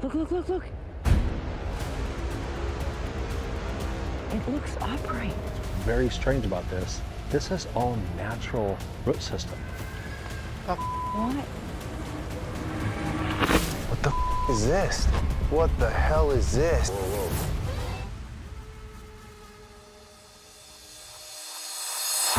Look, look, look, look. It looks upright. Very strange about this. This is all natural root system. What? What the is this? What the hell is this? Whoa, whoa.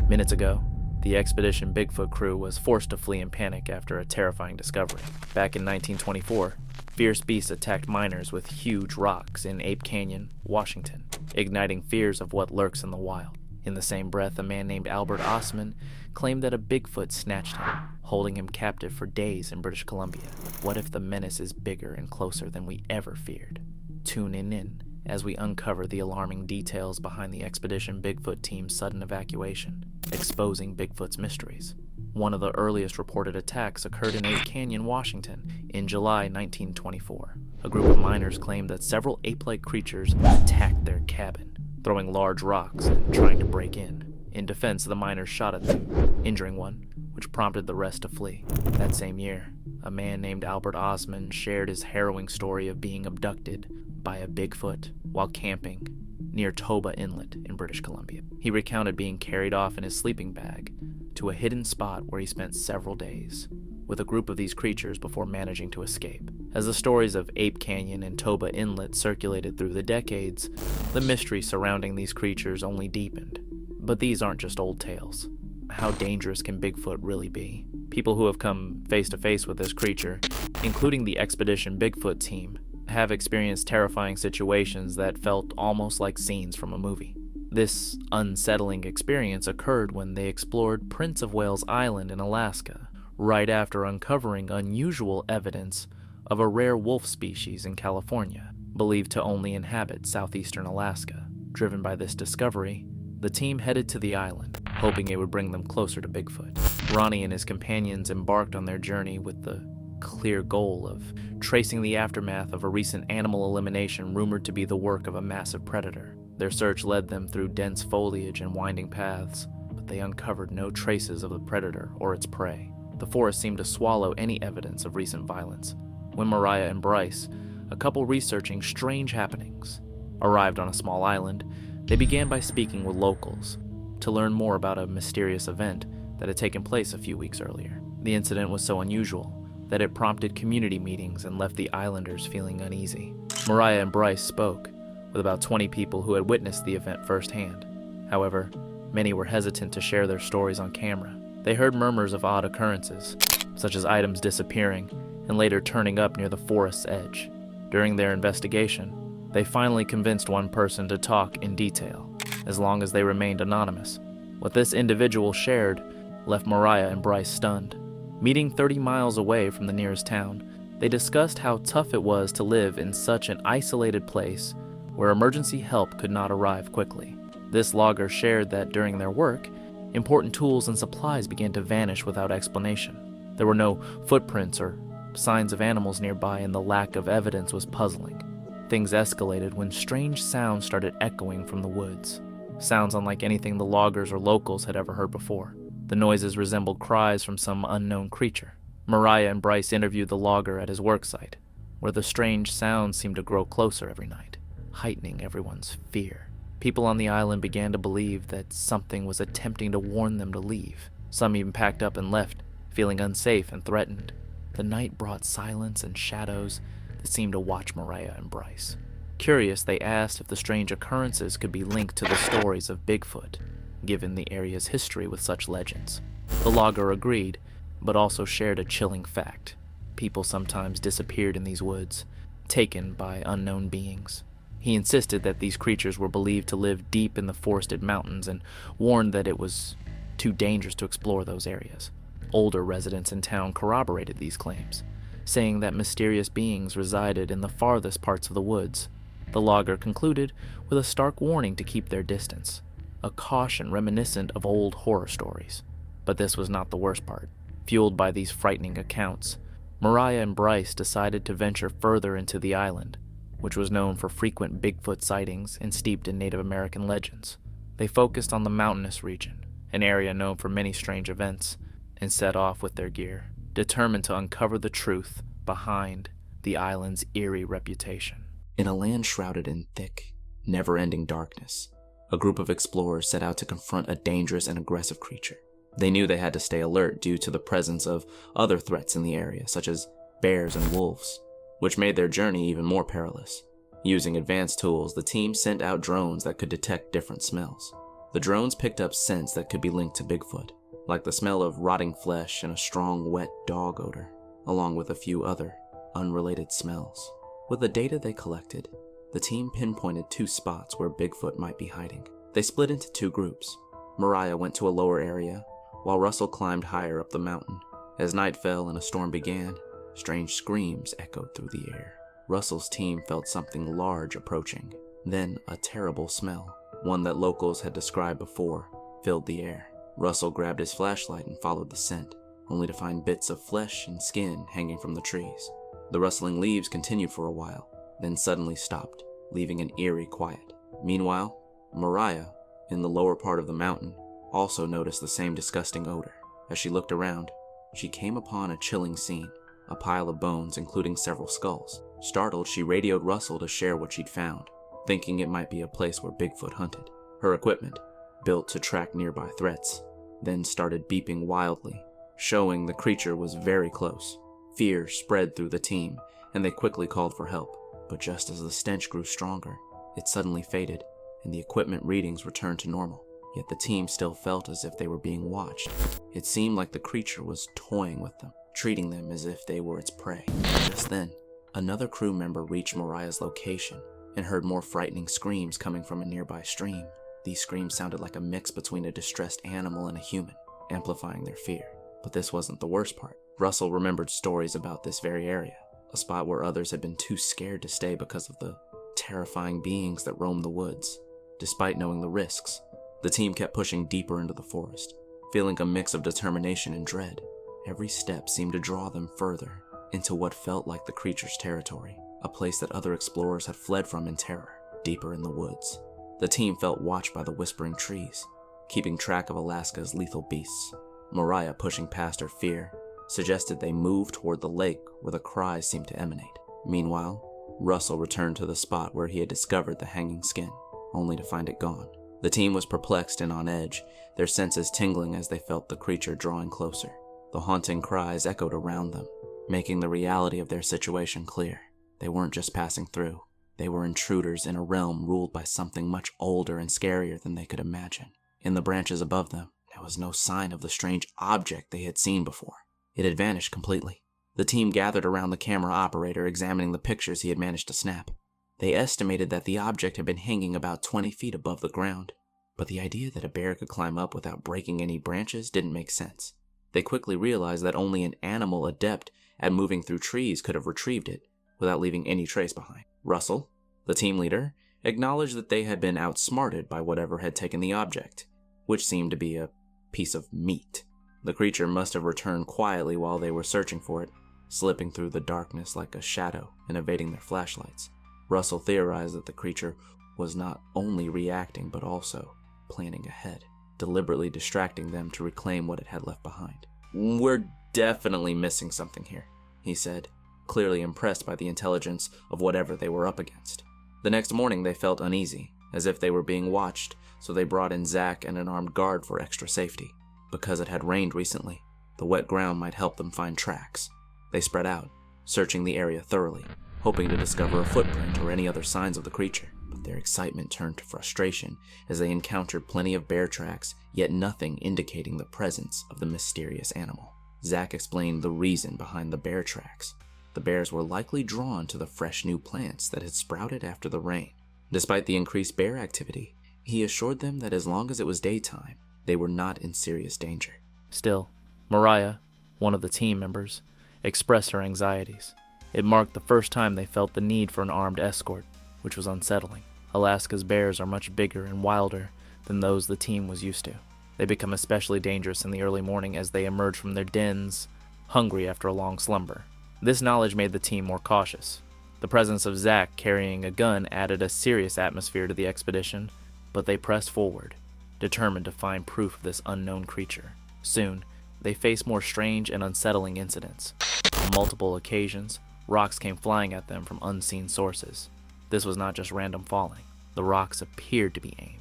Minutes ago, the Expedition Bigfoot crew was forced to flee in panic after a terrifying discovery. Back in 1924, fierce beasts attacked miners with huge rocks in Ape Canyon, Washington, igniting fears of what lurks in the wild. In the same breath, a man named Osman claimed that a Bigfoot snatched him, holding him captive for days in British Columbia. What if the menace is bigger and closer than we ever feared? Tune in as we uncover the alarming details behind the Expedition Bigfoot team's sudden evacuation, exposing Bigfoot's mysteries. One of the earliest reported attacks occurred in Ape Canyon, Washington, in July 1924. A group of miners claimed that several ape-like creatures attacked their cabin, throwing large rocks and trying to break in. In defense, the miners shot at them, injuring one, which prompted the rest to flee. That same year, a man named Osman shared his harrowing story of being abducted by a Bigfoot while camping near Toba Inlet in British Columbia. He recounted being carried off in his sleeping bag to a hidden spot where he spent several days with a group of these creatures before managing to escape. As the stories of Ape Canyon and Toba Inlet circulated through the decades, the mystery surrounding these creatures only deepened. But these aren't just old tales. How dangerous can Bigfoot really be? People who have come face to face with this creature, including the Expedition Bigfoot team, have experienced terrifying situations that felt almost like scenes from a movie. This unsettling experience occurred when they explored Prince of Wales Island in Alaska, right after uncovering unusual evidence of a rare wolf species in California, believed to only inhabit southeastern Alaska. Driven by this discovery, the team headed to the island, hoping it would bring them closer to Bigfoot. Ronnie and his companions embarked on their journey with the clear goal of tracing the aftermath of a recent animal elimination rumored to be the work of a massive predator. Their search led them through dense foliage and winding paths, but they uncovered no traces of the predator or its prey. The forest seemed to swallow any evidence of recent violence. When Mireya and Bryce, a couple researching strange happenings, arrived on a small island, they began by speaking with locals to learn more about a mysterious event that had taken place a few weeks earlier. The incident was so unusual that it prompted community meetings and left the islanders feeling uneasy. Mireya and Bryce spoke with about 20 people who had witnessed the event firsthand. However, many were hesitant to share their stories on camera. They heard murmurs of odd occurrences, such as items disappearing and later turning up near the forest's edge. During their investigation, they finally convinced one person to talk in detail, as long as they remained anonymous. What this individual shared left Mireya and Bryce stunned. Meeting 30 miles away from the nearest town, they discussed how tough it was to live in such an isolated place where emergency help could not arrive quickly. This logger shared that during their work, important tools and supplies began to vanish without explanation. There were no footprints or signs of animals nearby, and the lack of evidence was puzzling. Things escalated when strange sounds started echoing from the woods. Sounds unlike anything the loggers or locals had ever heard before. The noises resembled cries from some unknown creature. Mireya and Bryce interviewed the logger at his worksite, where the strange sounds seemed to grow closer every night, heightening everyone's fear. People on the island began to believe that something was attempting to warn them to leave. Some even packed up and left, feeling unsafe and threatened. The night brought silence and shadows that seemed to watch Mireya and Bryce. Curious, they asked if the strange occurrences could be linked to the stories of Bigfoot, given the area's history with such legends. The logger agreed, but also shared a chilling fact. People sometimes disappeared in these woods, taken by unknown beings. He insisted that these creatures were believed to live deep in the forested mountains and warned that it was too dangerous to explore those areas. Older residents in town corroborated these claims, saying that mysterious beings resided in the farthest parts of the woods. The logger concluded with a stark warning to keep their distance, a caution reminiscent of old horror stories. But this was not the worst part. Fueled by these frightening accounts, Mireya and Bryce decided to venture further into the island, which was known for frequent Bigfoot sightings and steeped in Native American legends. They focused on the mountainous region, an area known for many strange events, and set off with their gear, determined to uncover the truth behind the island's eerie reputation. In a land shrouded in thick, never-ending darkness, a group of explorers set out to confront a dangerous and aggressive creature. They knew they had to stay alert due to the presence of other threats in the area, such as bears and wolves, which made their journey even more perilous. Using advanced tools, the team sent out drones that could detect different smells. The drones picked up scents that could be linked to Bigfoot, like the smell of rotting flesh and a strong, wet dog odor, along with a few other unrelated smells. With the data they collected, the team pinpointed 2 spots where Bigfoot might be hiding. They split into 2 groups. Mireya went to a lower area, while Russell climbed higher up the mountain. As night fell and a storm began, strange screams echoed through the air. Russell's team felt something large approaching. Then a terrible smell, one that locals had described before, filled the air. Russell grabbed his flashlight and followed the scent, only to find bits of flesh and skin hanging from the trees. The rustling leaves continued for a while, then suddenly stopped, leaving an eerie quiet. Meanwhile, Mireya, in the lower part of the mountain, also noticed the same disgusting odor. As she looked around, she came upon a chilling scene, a pile of bones including several skulls. Startled, she radioed Russell to share what she'd found, thinking it might be a place where Bigfoot hunted. Her equipment, built to track nearby threats, then started beeping wildly, showing the creature was very close. Fear spread through the team, and they quickly called for help. But just as the stench grew stronger, it suddenly faded, and the equipment readings returned to normal. Yet the team still felt as if they were being watched. It seemed like the creature was toying with them, treating them as if they were its prey. Just then, another crew member reached Mireya's location and heard more frightening screams coming from a nearby stream. These screams sounded like a mix between a distressed animal and a human, amplifying their fear. But this wasn't the worst part. Russell remembered stories about this very area, a spot where others had been too scared to stay because of the terrifying beings that roamed the woods. Despite knowing the risks, the team kept pushing deeper into the forest, feeling a mix of determination and dread. Every step seemed to draw them further into what felt like the creature's territory, a place that other explorers had fled from in terror, deeper in the woods. The team felt watched by the whispering trees, keeping track of Alaska's lethal beasts. Mireya, pushing past her fear, suggested they move toward the lake where the cries seemed to emanate. Meanwhile, Russell returned to the spot where he had discovered the hanging skin, only to find it gone. The team was perplexed and on edge, their senses tingling as they felt the creature drawing closer. The haunting cries echoed around them, making the reality of their situation clear. They weren't just passing through. They were intruders in a realm ruled by something much older and scarier than they could imagine. In the branches above them, there was no sign of the strange object they had seen before. It had vanished completely. The team gathered around the camera operator, examining the pictures he had managed to snap. They estimated that the object had been hanging about 20 feet above the ground, but the idea that a bear could climb up without breaking any branches didn't make sense. They quickly realized that only an animal adept at moving through trees could have retrieved it without leaving any trace behind. Russell, the team leader, acknowledged that they had been outsmarted by whatever had taken the object, which seemed to be a piece of meat. The creature must have returned quietly while they were searching for it, slipping through the darkness like a shadow and evading their flashlights. Russell theorized that the creature was not only reacting but also planning ahead, deliberately distracting them to reclaim what it had left behind. "We're definitely missing something here," he said, clearly impressed by the intelligence of whatever they were up against. The next morning they felt uneasy, as if they were being watched, so they brought in Zach and an armed guard for extra safety. Because it had rained recently, the wet ground might help them find tracks. They spread out, searching the area thoroughly, hoping to discover a footprint or any other signs of the creature. But their excitement turned to frustration as they encountered plenty of bear tracks, yet nothing indicating the presence of the mysterious animal. Zach explained the reason behind the bear tracks. The bears were likely drawn to the fresh new plants that had sprouted after the rain. Despite the increased bear activity, he assured them that as long as it was daytime, they were not in serious danger. Still, Mireya, one of the team members, expressed her anxieties. It marked the first time they felt the need for an armed escort, which was unsettling. Alaska's bears are much bigger and wilder than those the team was used to. They become especially dangerous in the early morning as they emerge from their dens, hungry after a long slumber. This knowledge made the team more cautious. The presence of Zach carrying a gun added a serious atmosphere to the expedition, but they pressed forward, determined to find proof of this unknown creature. Soon, they faced more strange and unsettling incidents. On multiple occasions, Rocks came flying at them from unseen sources. This was not just random falling. The rocks appeared to be aimed.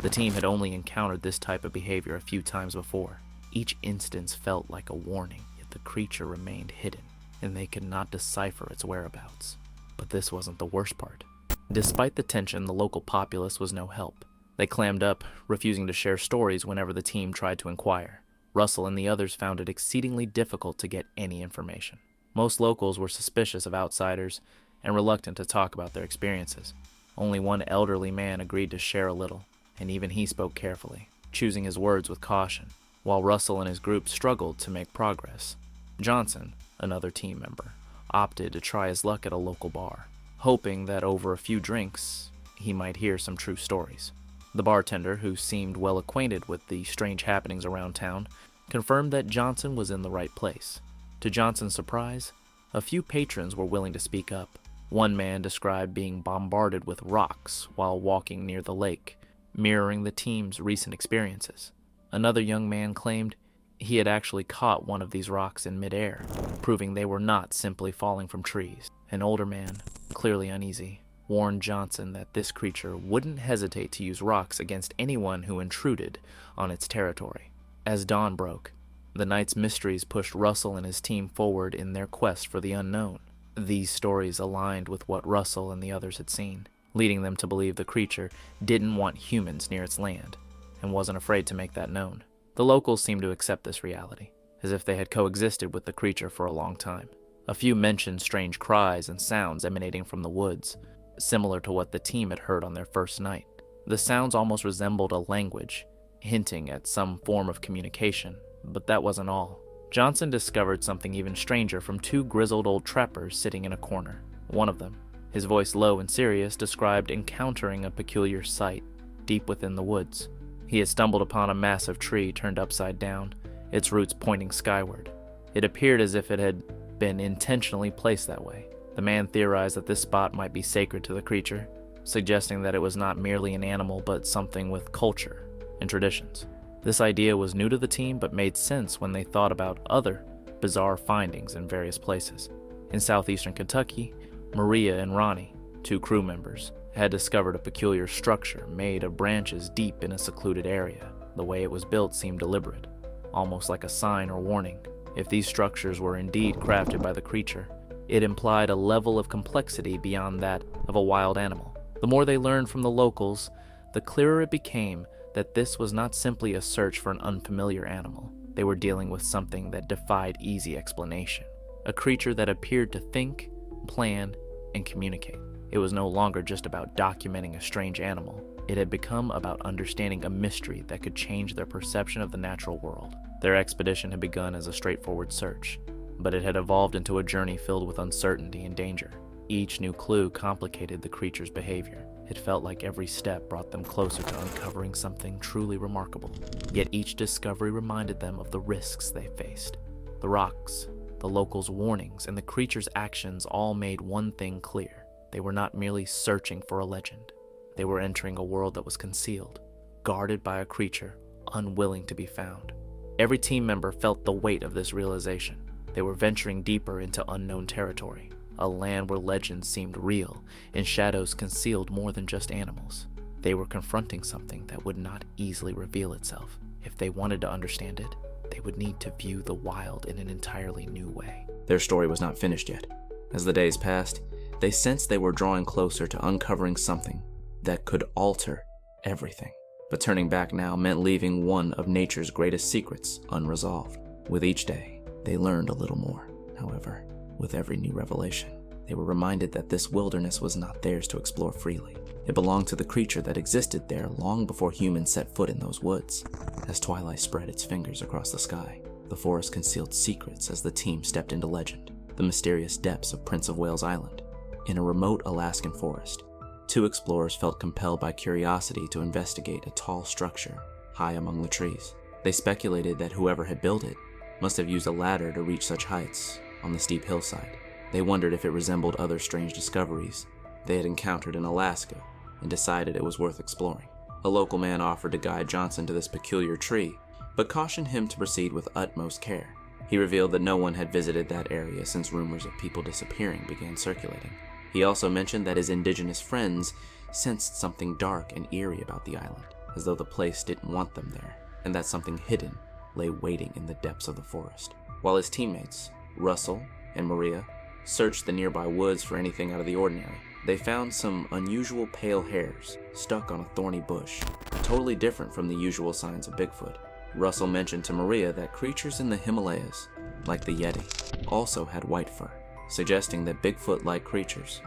The team had only encountered this type of behavior a few times before. Each instance felt like a warning, yet the creature remained hidden, and they could not decipher its whereabouts. But this wasn't the worst part. Despite the tension, the local populace was no help. They clammed up, refusing to share stories whenever the team tried to inquire. Russell and the others found it exceedingly difficult to get any information. Most locals were suspicious of outsiders and reluctant to talk about their experiences. Only one elderly man agreed to share a little, and even he spoke carefully, choosing his words with caution, while Russell and his group struggled to make progress. Johnson, another team member, opted to try his luck at a local bar, hoping that over a few drinks, he might hear some true stories. The bartender, who seemed well acquainted with the strange happenings around town, confirmed that Johnson was in the right place. To Johnson's surprise, a few patrons were willing to speak up. One man described being bombarded with rocks while walking near the lake, mirroring the team's recent experiences. Another young man claimed he had actually caught one of these rocks in midair, proving they were not simply falling from trees. An older man, clearly uneasy, warned Johnson that this creature wouldn't hesitate to use rocks against anyone who intruded on its territory. As dawn broke, the night's mysteries pushed Russell and his team forward in their quest for the unknown. These stories aligned with what Russell and the others had seen, leading them to believe the creature didn't want humans near its land, and wasn't afraid to make that known. The locals seemed to accept this reality, as if they had coexisted with the creature for a long time. A few mentioned strange cries and sounds emanating from the woods, similar to what the team had heard on their first night. The sounds almost resembled a language, hinting at some form of communication, but that wasn't all. Johnson discovered something even stranger from two grizzled old trappers sitting in a corner. One of them, his voice low and serious, described encountering a peculiar sight deep within the woods. He had stumbled upon a massive tree turned upside down, its roots pointing skyward. It appeared as if it had been intentionally placed that way. The man theorized that this spot might be sacred to the creature, suggesting that it was not merely an animal but something with culture and traditions. This idea was new to the team but made sense when they thought about other bizarre findings in various places. In southeastern Kentucky, Mireya and Ronnie, two crew members, had discovered a peculiar structure made of branches deep in a secluded area. The way it was built seemed deliberate, almost like a sign or warning. If these structures were indeed crafted by the creature, it implied a level of complexity beyond that of a wild animal. The more they learned from the locals, the clearer it became that this was not simply a search for an unfamiliar animal. They were dealing with something that defied easy explanation, a creature that appeared to think, plan, and communicate. It was no longer just about documenting a strange animal. It had become about understanding a mystery that could change their perception of the natural world. Their expedition had begun as a straightforward search, but it had evolved into a journey filled with uncertainty and danger. Each new clue complicated the creature's behavior. It felt like every step brought them closer to uncovering something truly remarkable. Yet each discovery reminded them of the risks they faced. The rocks, the locals' warnings, and the creature's actions all made one thing clear. They were not merely searching for a legend. They were entering a world that was concealed, guarded by a creature unwilling to be found. Every team member felt the weight of this realization. They were venturing deeper into unknown territory, a land where legends seemed real and shadows concealed more than just animals. They were confronting something that would not easily reveal itself. If they wanted to understand it, they would need to view the wild in an entirely new way. Their story was not finished yet. As the days passed, they sensed they were drawing closer to uncovering something that could alter everything. But turning back now meant leaving one of nature's greatest secrets unresolved. With each day, they learned a little more. However, with every new revelation, they were reminded that this wilderness was not theirs to explore freely. It belonged to the creature that existed there long before humans set foot in those woods. As twilight spread its fingers across the sky, the forest concealed secrets as the team stepped into legend, the mysterious depths of Prince of Wales Island. In a remote Alaskan forest, two explorers felt compelled by curiosity to investigate a tall structure high among the trees. They speculated that whoever had built it must have used a ladder to reach such heights on the steep hillside. They wondered if it resembled other strange discoveries they had encountered in Alaska and decided it was worth exploring. A local man offered to guide Johnson to this peculiar tree, but cautioned him to proceed with utmost care. He revealed that no one had visited that area since rumors of people disappearing began circulating. He also mentioned that his indigenous friends sensed something dark and eerie about the island, as though the place didn't want them there, and that something hidden lay waiting in the depths of the forest. While his teammates, Russell and Mireya, searched the nearby woods for anything out of the ordinary, they found some unusual pale hairs stuck on a thorny bush, totally different from the usual signs of Bigfoot. Russell mentioned to Mireya that creatures in the Himalayas, like the Yeti, also had white fur, suggesting that Bigfoot-like creatures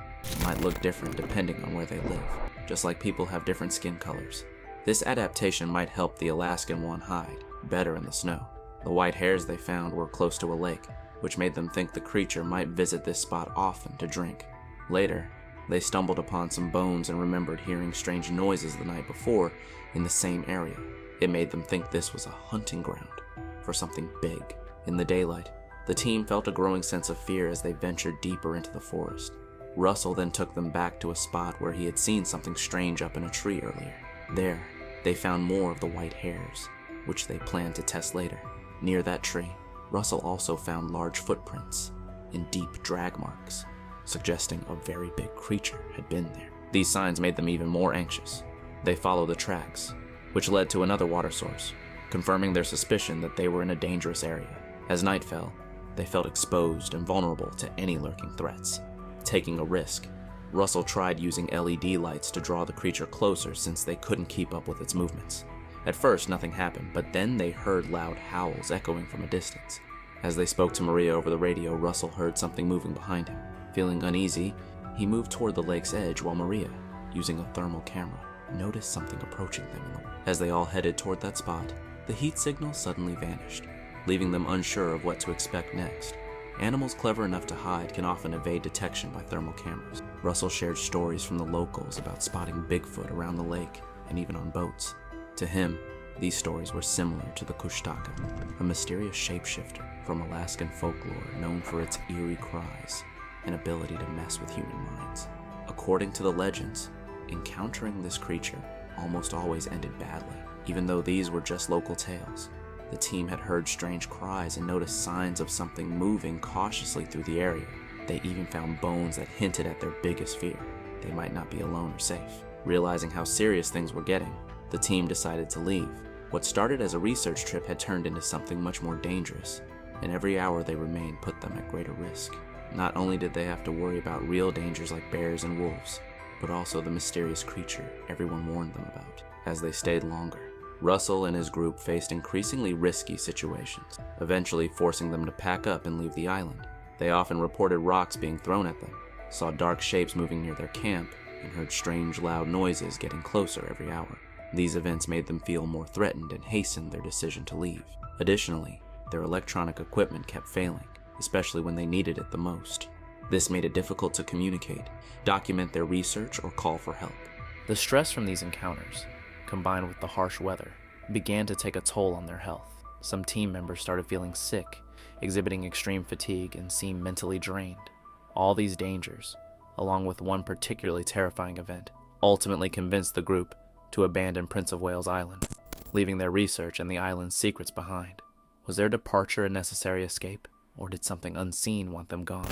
might look different depending on where they live, just like people have different skin colors. This adaptation might help the Alaskan one hide better in the snow. The white hairs they found were close to a lake, which made them think the creature might visit this spot often to drink. Later, they stumbled upon some bones and remembered hearing strange noises the night before in the same area. It made them think this was a hunting ground for something big. In the daylight, the team felt a growing sense of fear as they ventured deeper into the forest. Russell then took them back to a spot where he had seen something strange up in a tree earlier. There, they found more of the white hairs, which they planned to test later. Near that tree, Russell also found large footprints and deep drag marks, suggesting a very big creature had been there. These signs made them even more anxious. They followed the tracks, which led to another water source, confirming their suspicion that they were in a dangerous area. As night fell, they felt exposed and vulnerable to any lurking threats. Taking a risk, Russell tried using LED lights to draw the creature closer since they couldn't keep up with its movements. At first, nothing happened, but then they heard loud howls echoing from a distance. As they spoke to Mireya over the radio, Russell heard something moving behind him. Feeling uneasy, he moved toward the lake's edge while Mireya, using a thermal camera, noticed something approaching them. As they all headed toward that spot, the heat signal suddenly vanished, leaving them unsure of what to expect next. Animals clever enough to hide can often evade detection by thermal cameras. Russell shared stories from the locals about spotting Bigfoot around the lake and even on boats. To him, these stories were similar to the Kushtaka, a mysterious shapeshifter from Alaskan folklore known for its eerie cries and ability to mess with human minds. According to the legends, encountering this creature almost always ended badly. Even though these were just local tales, the team had heard strange cries and noticed signs of something moving cautiously through the area. They even found bones that hinted at their biggest fear: they might not be alone or safe. Realizing how serious things were getting, the team decided to leave. What started as a research trip had turned into something much more dangerous, and every hour they remained put them at greater risk. Not only did they have to worry about real dangers like bears and wolves, but also the mysterious creature everyone warned them about. As they stayed longer, Russell and his group faced increasingly risky situations, eventually forcing them to pack up and leave the island. They often reported rocks being thrown at them, saw dark shapes moving near their camp, and heard strange loud noises getting closer every hour. These events made them feel more threatened and hastened their decision to leave. Additionally, their electronic equipment kept failing, especially when they needed it the most. This made it difficult to communicate, document their research, or call for help. The stress from these encounters, combined with the harsh weather, began to take a toll on their health. Some team members started feeling sick, exhibiting extreme fatigue, and seemed mentally drained. All these dangers, along with one particularly terrifying event, ultimately convinced the group to abandon Prince of Wales Island, leaving their research and the island's secrets behind. Was their departure a necessary escape, or did something unseen want them gone?